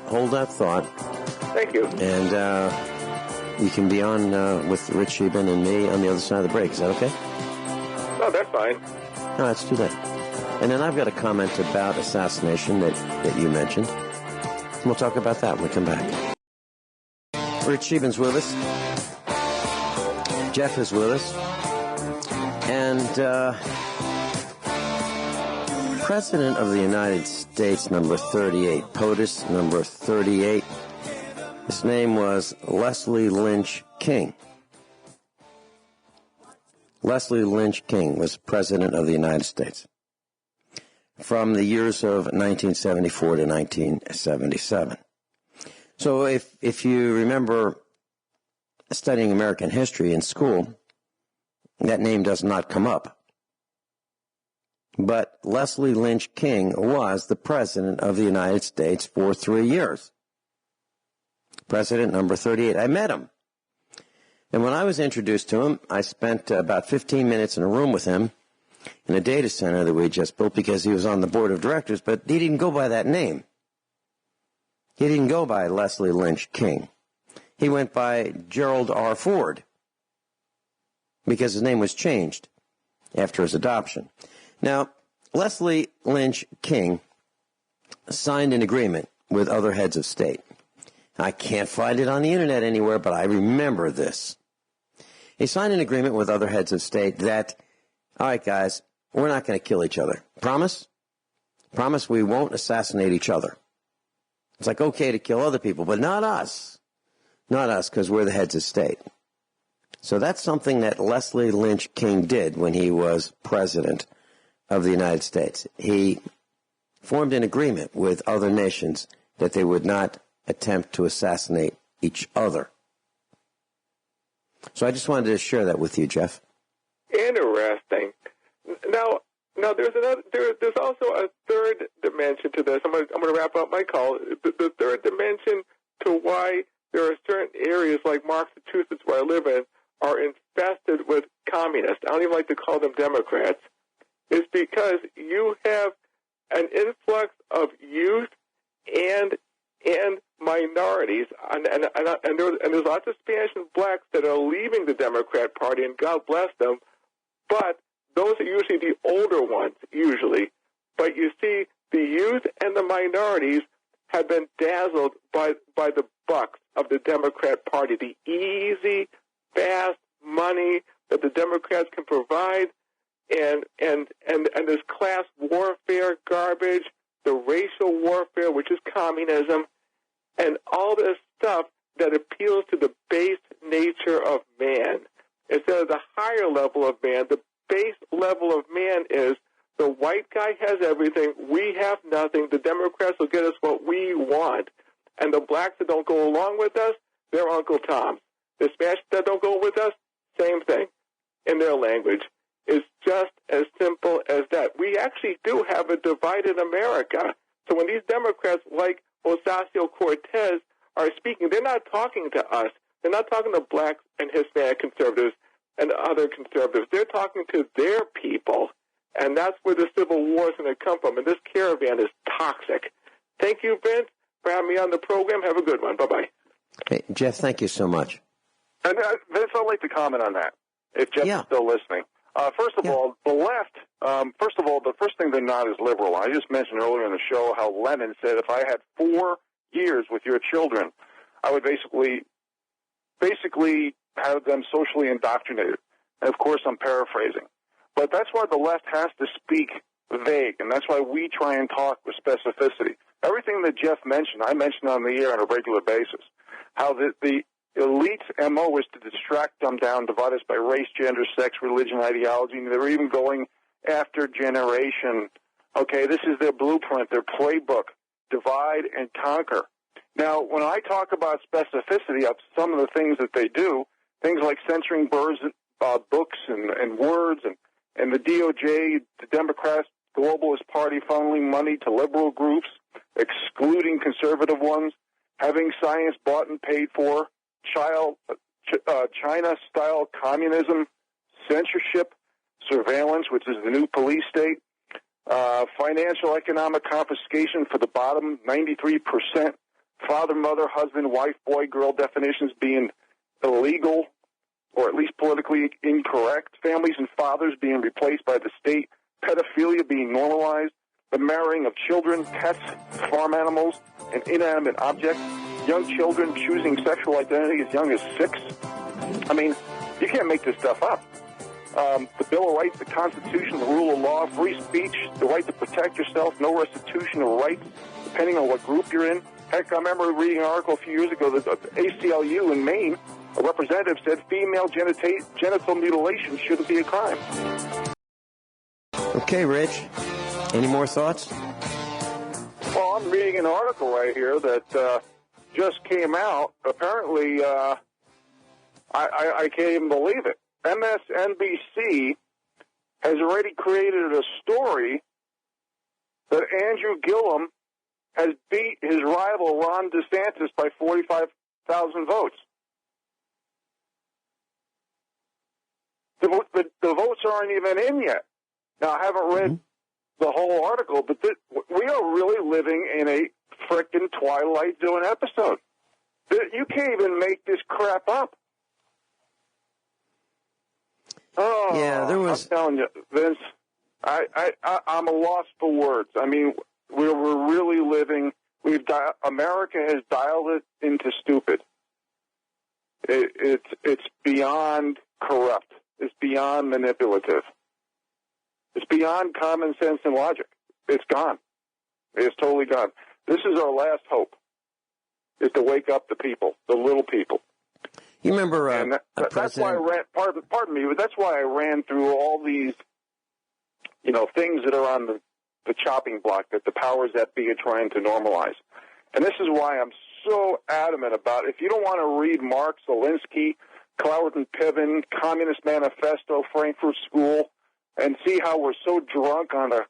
hold that thought.
Thank you.
And you can be on with Rich Scheben and me on the other side of the break. Is that okay?
No, that's fine.
No, that's too late. And then I've got a comment about assassination that you mentioned. We'll talk about that when we come back. Rich Scheben's with us. Jeff is with us. And President of the United States, number 38, POTUS number 38, his name was Leslie Lynch King. Leslie Lynch King was President of the United States from the years of 1974 to 1977. So if you remember studying American history in school, that name does not come up. But Leslie Lynch King was the President of the United States for 3 years. President number 38. I met him. And when I was introduced to him, I spent about 15 minutes in a room with him in a data center that we just built because he was on the board of directors, but he didn't go by that name. He didn't go by Leslie Lynch King. He went by Gerald R. Ford because his name was changed after his adoption. Now, Leslie Lynch King signed an agreement with other heads of state. I can't find it on the internet anywhere, but I remember this. He signed an agreement with other heads of state that, all right, guys, we're not going to kill each other. Promise? Promise we won't assassinate each other. It's like, okay to kill other people, but not us. Not us, because we're the heads of state. So that's something that Leslie Lynch King did when he was president of the United States. He formed an agreement with other nations that they would not attempt to assassinate each other. So I just wanted to share that with you, Jeff.
Interesting. Now there's also a third dimension to this. I'm going to wrap up my call. The third dimension to why there are certain areas like Massachusetts, where I live in, are infested with communists. I don't even like to call them Democrats. Is because you have an influx of youth and minorities, and there's lots of Spanish and blacks that are leaving the Democrat Party, and God bless them. But those are usually the older ones, usually. But you see, the youth and the minorities have been dazzled by the bucks of the Democrat Party, the easy, fast money that the Democrats can provide, and this class warfare garbage, the racial warfare, which is communism, and all this stuff that appeals to the base nature of man. Instead of the higher level of man, the base level of man is the white guy has everything, we have nothing, the Democrats will get us what we want. And the blacks that don't go along with us, they're Uncle Toms. The Spanish that don't go with us, same thing in their language. It's just as simple as that. We actually do have a divided America. So when these Democrats like Ocasio-Cortez are speaking, they're not talking to us. They're not talking to blacks and Hispanic conservatives and other conservatives. They're talking to their people, and that's where the civil war is going to come from. And this caravan is toxic. Thank you, Vince, for having me on the program. Have a good one. Bye-bye.
Hey, Jeff, thank you so much.
And Vince, I'd like to comment on that, if Jeff is still listening. First of all, the left, the first thing they're not is liberal. I just mentioned earlier in the show how Lenin said, if I had 4 years with your children, I would basically have them socially indoctrinated. And, of course, I'm paraphrasing. But that's why the left has to speak vague, and that's why we try and talk with specificity. Everything that Jeff mentioned, I mention on the air on a regular basis, how the elite's MO is to distract them down, divide us by race, gender, sex, religion, ideology, and they're even going after generation. Okay, this is their blueprint, their playbook, divide and conquer. Now, when I talk about specificity of some of the things that they do, things like censoring books and words, and the DOJ, the Democrats, Globalist Party funneling money to liberal groups, excluding conservative ones, having science bought and paid for, China-style communism, censorship, surveillance, which is the new police state, financial economic confiscation for the bottom 93%, father, mother, husband, wife, boy, girl definitions being illegal or at least politically incorrect, families and fathers being replaced by the state, pedophilia being normalized, the marrying of children, pets, farm animals, and inanimate objects, young children choosing sexual identity as young as 6. I mean, you can't make this stuff up. The Bill of Rights, the Constitution, the rule of law, free speech, the right to protect yourself, no restitution of rights, depending on what group you're in. Heck, I remember reading an article a few years ago that the ACLU in Maine, a representative said female genital mutilation shouldn't be a crime.
Okay, Rich. Any more thoughts?
Well, I'm reading an article right here that just came out. Apparently, I can't even believe it. MSNBC has already created a story that Andrew Gillum has beat his rival Ron DeSantis by 45,000 votes. The votes aren't even in yet. Now, I haven't read the whole article, but we are really living in a frickin' Twilight Zone episode. You can't even make this crap up. Oh,
yeah, there was.
I'm telling you, Vince, I'm a loss for words. I mean, we're really living. America has dialed it into stupid. It's beyond corrupt. It's beyond manipulative. It's beyond common sense and logic. It's gone. It's totally gone. This is our last hope, is to wake up the people, the little people.
You remember
that's why I ran, pardon me, but that's why I ran through all these, things that are on the chopping block that the powers that be are trying to normalize. And this is why I'm so adamant about, if you don't want to read Marx, Alinsky, Cloward and Piven, Communist Manifesto, Frankfurt School, and see how we're so drunk on the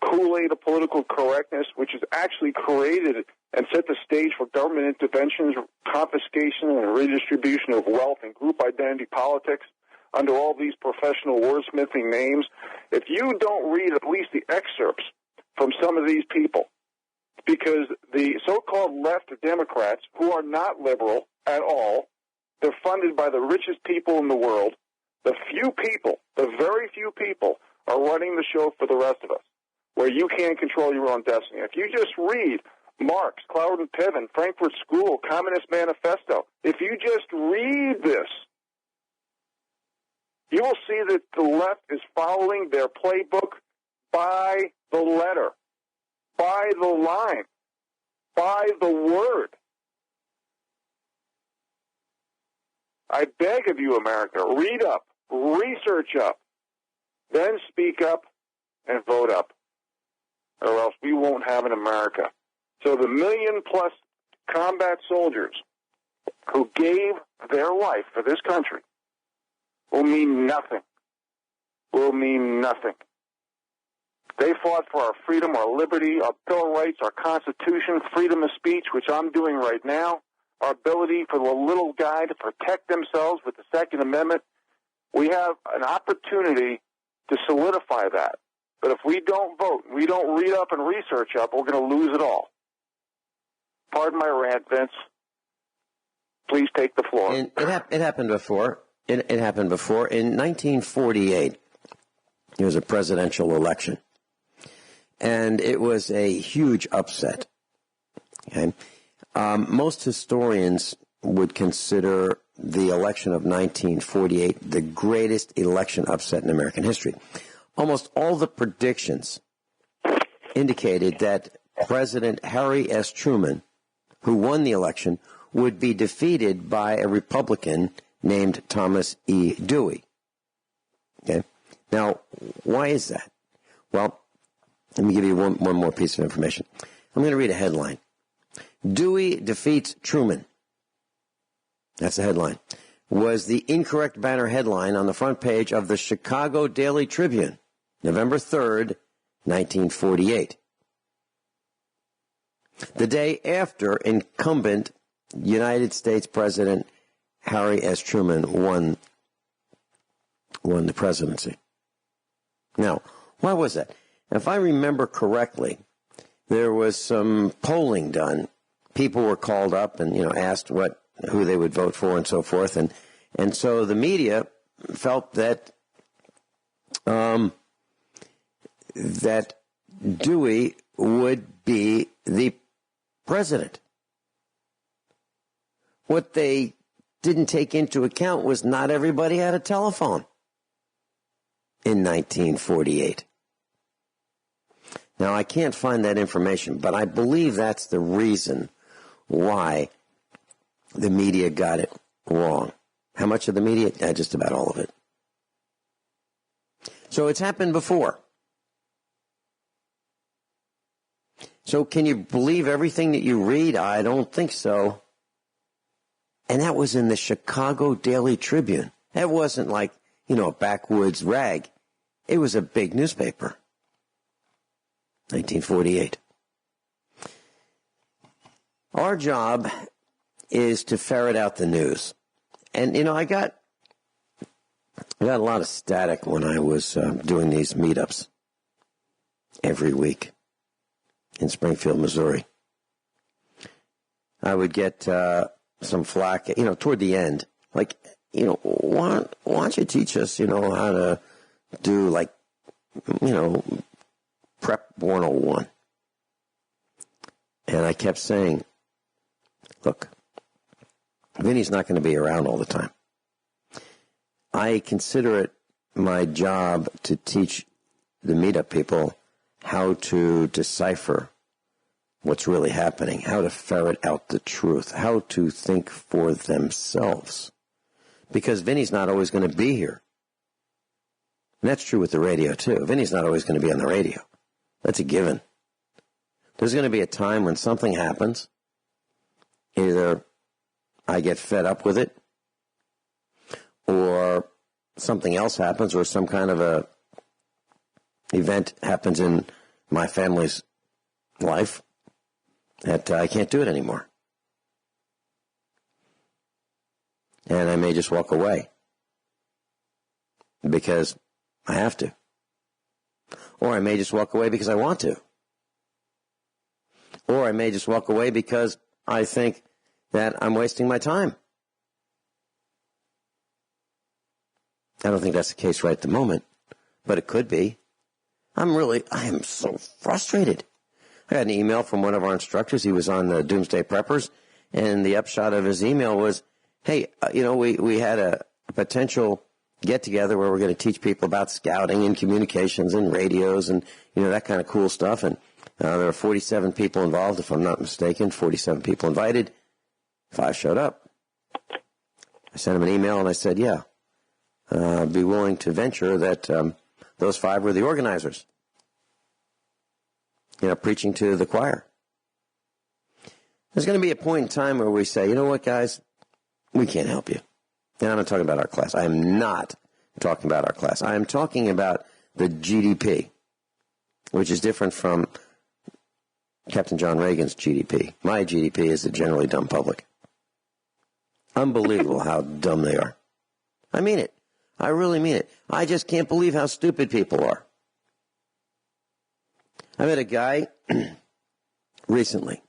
Kool-Aid of political correctness, which has actually created and set the stage for government interventions, confiscation, and redistribution of wealth and group identity politics under all these professional wordsmithing names. If you don't read at least the excerpts from some of these people, because the so-called left Democrats, who are not liberal at all, they're funded by the richest people in the world. The very few people, are running the show for the rest of us, where you can't control your own destiny. If you just read Marx, Cloward and Piven, Frankfurt School, Communist Manifesto, if you just read this, you will see that the left is following their playbook by the letter, by the line, by the word. I beg of you, America, read up, research up, then speak up and vote up, or else we won't have an America. So the 1 million-plus combat soldiers who gave their life for this country will mean nothing. Will mean nothing. They fought for our freedom, our liberty, our Bill of Rights, our Constitution, freedom of speech, which I'm doing right now, our ability for the little guy to protect themselves with the Second Amendment. We have an opportunity to solidify that. But if we don't vote, we don't read up and research up, we're going to lose it all. Pardon my rant, Vince. Please take the floor.
And it happened before. It happened before. In 1948, there was a presidential election. And it was a huge upset. Okay? Most historians would consider the election of 1948 the greatest election upset in American history. Almost all the predictions indicated that President Harry S. Truman, who won the election, would be defeated by a Republican named Thomas E. Dewey. Okay? Now, why is that? Well, let me give you one more piece of information. I'm going to read a headline. Dewey defeats Truman. That's the headline. Was the incorrect banner headline on the front page of the Chicago Daily Tribune, November 3rd, 1948. The day after incumbent United States President Harry S. Truman won the presidency. Now, why was that? If I remember correctly, there was some polling done. People were called up and, asked who they would vote for and so forth. And so the media felt that that Dewey would be the president. What they didn't take into account was not everybody had a telephone in 1948. Now, I can't find that information, but I believe that's the reason why the media got it wrong. How much of the media? Just about all of it. So it's happened before. So can you believe everything that you read? I don't think so. And that was in the Chicago Daily Tribune. That wasn't like, a backwoods rag. It was a big newspaper. 1948. Our job is to ferret out the news. And, I got a lot of static when I was doing these meetups every week in Springfield, Missouri. I would get some flack, toward the end. Like, why don't you teach us, how to do, like, Prep 101. And I kept saying, look, Vinny's not going to be around all the time. I consider it my job to teach the meetup people how to decipher what's really happening, how to ferret out the truth, how to think for themselves. Because Vinny's not always going to be here. And that's true with the radio, too. Vinny's not always going to be on the radio. That's a given. There's going to be a time when something happens. Either I get fed up with it, or something else happens, or some kind of a event happens in my family's life that I can't do it anymore. And I may just walk away because I have to. Or I may just walk away because I want to. Or I may just walk away because I think that I'm wasting my time. I don't think that's the case right at the moment, but it could be. I am so frustrated. I got an email from one of our instructors. He was on the Doomsday Preppers, and the upshot of his email was, hey, we had a potential get-together where we're going to teach people about scouting and communications and radios and, that kind of cool stuff. And there were 47 people involved, if I'm not mistaken, 47 people invited. 5 showed up. I sent him an email, and I said, yeah, I'd be willing to venture that those 5 were the organizers, preaching to the choir. There's going to be a point in time where we say, you know what, guys, we can't help you. Now, I'm not talking about our class. I am not talking about our class. I am talking about the GDP, which is different from Captain John Reagan's GDP. My GDP is the generally dumb public. Unbelievable how dumb they are. I mean it. I really mean it. I just can't believe how stupid people are. I met a guy recently,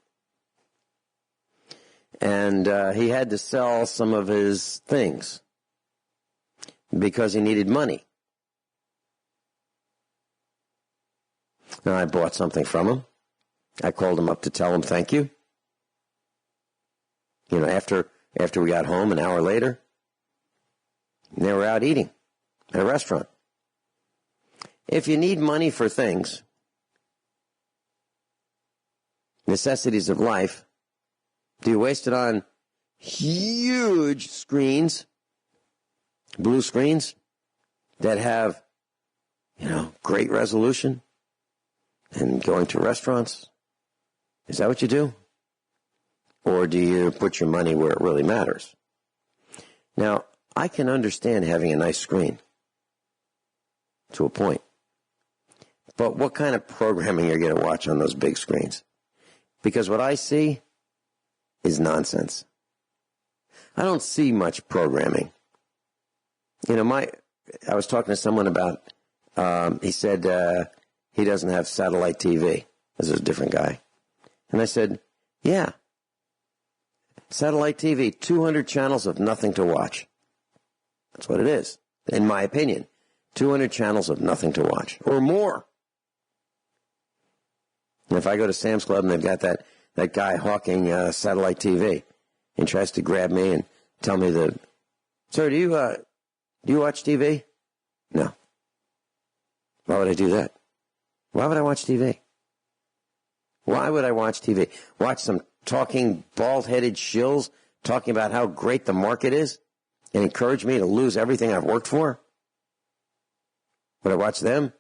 and he had to sell some of his things because he needed money. Now, I bought something from him. I called him up to tell him thank you. After we got home, an hour later, they were out eating at a restaurant. If you need money for things, necessities of life, do you waste it on huge screens, blue screens, that have, great resolution, and going to restaurants? Is that what you do? Or do you put your money where it really matters? Now, I can understand having a nice screen to a point. But what kind of programming are you going to watch on those big screens? Because what I see is nonsense. I don't see much programming. I was talking to someone about, he said he doesn't have satellite TV. This is a different guy. And I said, yeah, satellite TV, 200 channels of nothing to watch. That's what it is, in my opinion. 200 channels of nothing to watch, or more. And if I go to Sam's Club and they've got that guy hawking satellite TV and tries to grab me and tell me sir, do you watch TV? No. Why would I do that? Why would I watch TV? Why would I watch TV? Watch some talking bald-headed shills talking about how great the market is and encourage me to lose everything I've worked for? Would I watch them?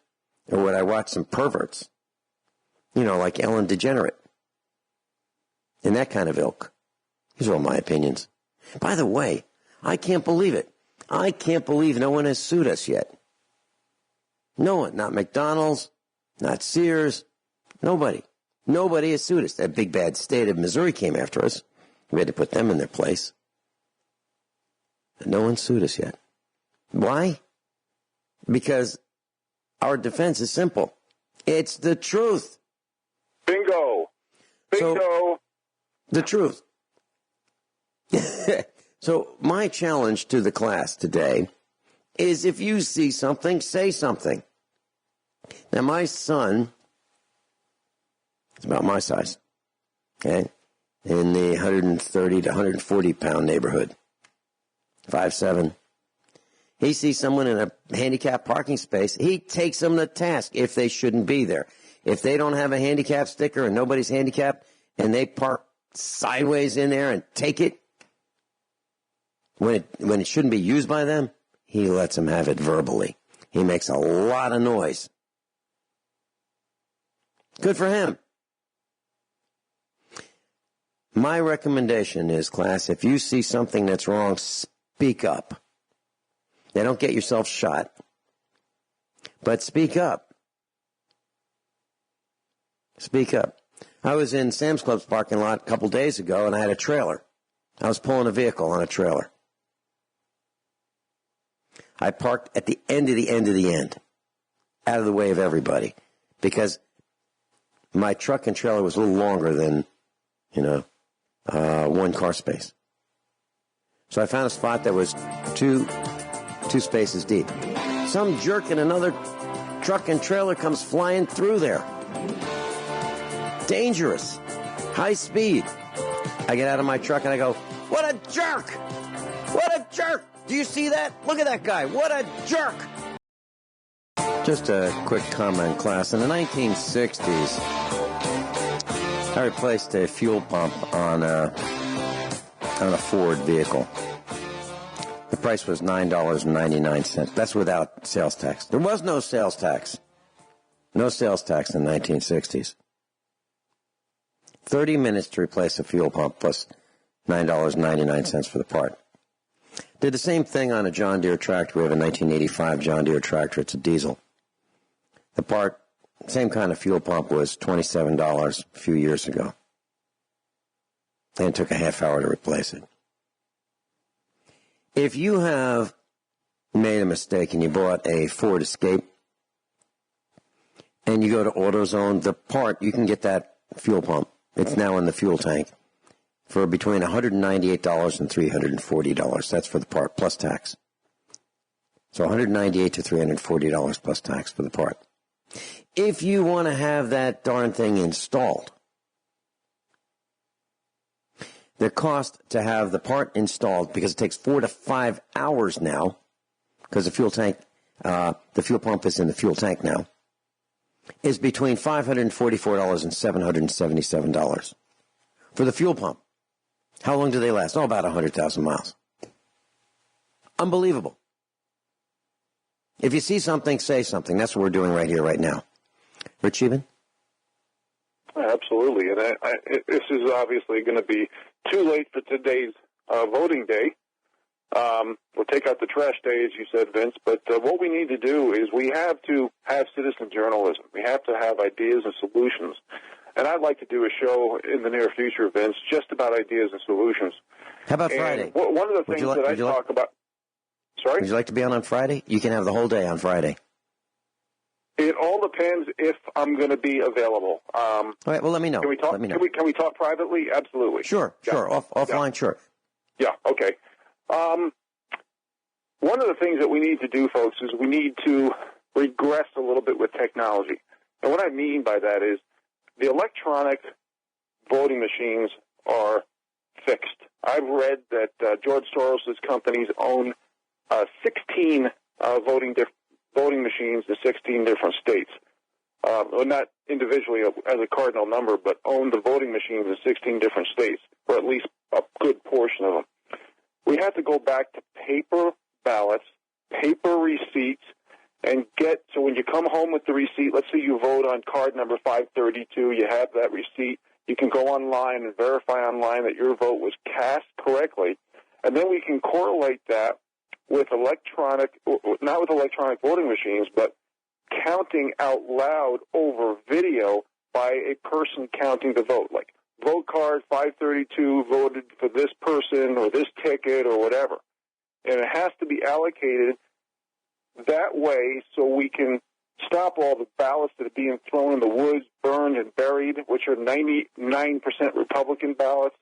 Or would I watch some perverts? Like Ellen DeGenerate. In that kind of ilk. These are all my opinions. By the way, I can't believe it. I can't believe no one has sued us yet. No one. Not McDonald's, not Sears, nobody. Nobody has sued us. That big bad state of Missouri came after us. We had to put them in their place. But no one sued us yet. Why? Because our defense is simple. It's the truth.
Bingo.
So, the truth. So my challenge to the class today is if you see something, say something. Now, my son is about my size, okay, in the 130 to 140 pound neighborhood, 5'7". He sees someone in a handicapped parking space. He takes them to task if they shouldn't be there. If they don't have a handicap sticker and nobody's handicapped and they park sideways in there and take it when it shouldn't be used by them, he lets them have it verbally. He makes a lot of noise. Good for him. My recommendation is, class, if you see something that's wrong, speak up. Now, don't get yourself shot, but speak up. Speak up. I was in Sam's Club's parking lot a couple days ago, and I had a trailer. I was pulling a vehicle on a trailer. I parked at the end of the end of the end, out of the way of everybody, because my truck and trailer was a little longer than, one car space. So I found a spot that was two spaces deep. Some jerk in another truck and trailer comes flying through there. Dangerous. High speed. I get out of my truck and I go, what a jerk! What a jerk! Do you see that? Look at that guy. What a jerk! Just a quick comment, class. In the 1960s, I replaced a fuel pump on a Ford vehicle. The price was $9.99. That's without sales tax. There was no sales tax. No sales tax in the 1960s. 30 minutes to replace a fuel pump plus $9.99 for the part. Did the same thing on a John Deere tractor. We have a 1985 John Deere tractor. It's a diesel. The part, same kind of fuel pump, was $27 a few years ago. And it took a half hour to replace it. If you have made a mistake and you bought a Ford Escape and you go to AutoZone, the part, you can get that fuel pump. It's now in the fuel tank for between $198 and $340. That's for the part plus tax. So $198 to $340 plus tax for the part. If you want to have that darn thing installed, the cost to have the part installed, because it takes 4 to 5 hours now, because the fuel pump is in the fuel tank now, is between $544 and $777 for the fuel pump. How long do they last? Oh, about 100,000 miles. Unbelievable. If you see something, say something. That's what we're doing right here, right now. Rich Scheben?
Absolutely. And this is obviously going to be too late for today's voting day. We'll take out the trash day, as you said, Vince. But what we need to do is we have to have citizen journalism. We have to have ideas and solutions. And I'd like to do a show in the near future, Vince, just about ideas and solutions.
How about Friday?
One of the things that I talk about... Sorry?
Would you like to be on Friday? You can have the whole day on Friday.
It all depends if I'm going to be available.
All right, well, let me know.
Can we talk?
Let me know.
Can we talk privately? Absolutely.
Sure. Offline,
yeah.
Sure.
Yeah, okay. One of the things that we need to do, folks, is we need to regress a little bit with technology. And what I mean by that is the electronic voting machines are fixed. I've read that George Soros' companies own 16 voting machines in 16 different states. Well, not individually as a cardinal number, but own the voting machines in 16 different states, or at least a good portion of them. We have to go back to paper ballots, paper receipts, and so when you come home with the receipt, let's say you vote on card number 532, you have that receipt, you can go online and verify online that your vote was cast correctly, and then we can correlate that with not with electronic voting machines, but counting out loud over video by a person counting the vote. Like, vote card 532 voted for this person or this ticket or whatever. And it has to be allocated that way so we can stop all the ballots that are being thrown in the woods, burned and buried, which are 99% Republican ballots,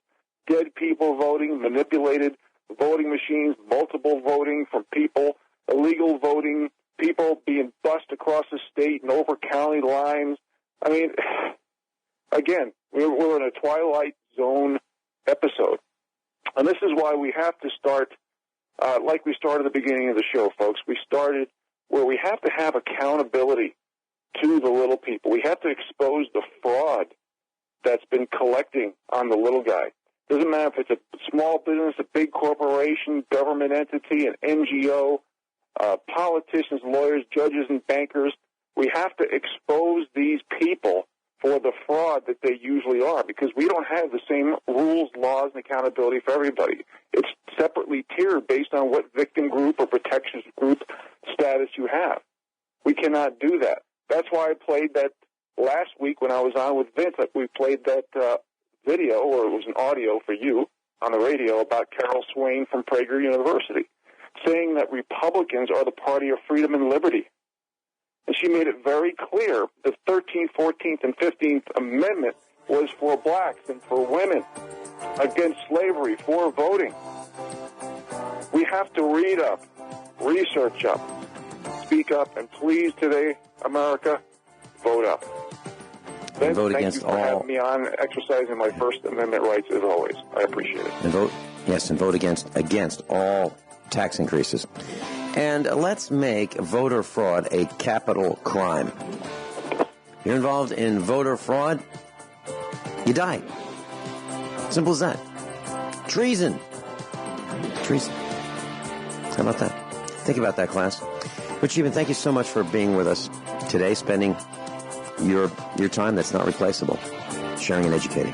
dead people voting, manipulated voting machines, multiple voting from people, illegal voting, people being bussed across the state and over county lines. I mean, again, we're in a Twilight Zone episode. And this is why we have to start, like we started at the beginning of the show, folks. We started where we have to have accountability to the little people. We have to expose the fraud that's been collecting on the little guy. Doesn't matter if it's a small business, a big corporation, government entity, an NGO, politicians, lawyers, judges, and bankers. We have to expose these people for the fraud that they usually are, because we don't have the same rules, laws, and accountability for everybody. It's separately tiered based on what victim group or protection group status you have. We cannot do that. That's why I played that last week when I was on with Vince. We played that video, or it was an audio for you on the radio, about Carol Swain from Prager University, saying that Republicans are the party of freedom and liberty. And she made it very clear the 13th, 14th, and 15th Amendment was for blacks and for women, against slavery, for voting. We have to read up, research up, speak up, and please today, America, vote up. Ben, thank you for having me on, exercising my First Amendment rights as always. I appreciate it.
And vote, yes, and vote against all tax increases. And let's make voter fraud a capital crime. You're involved in voter fraud, you die. Simple as that. Treason. Treason. How about that? Think about that, class. But Scheben, thank you so much for being with us today, spending your time that's not replaceable, sharing and educating.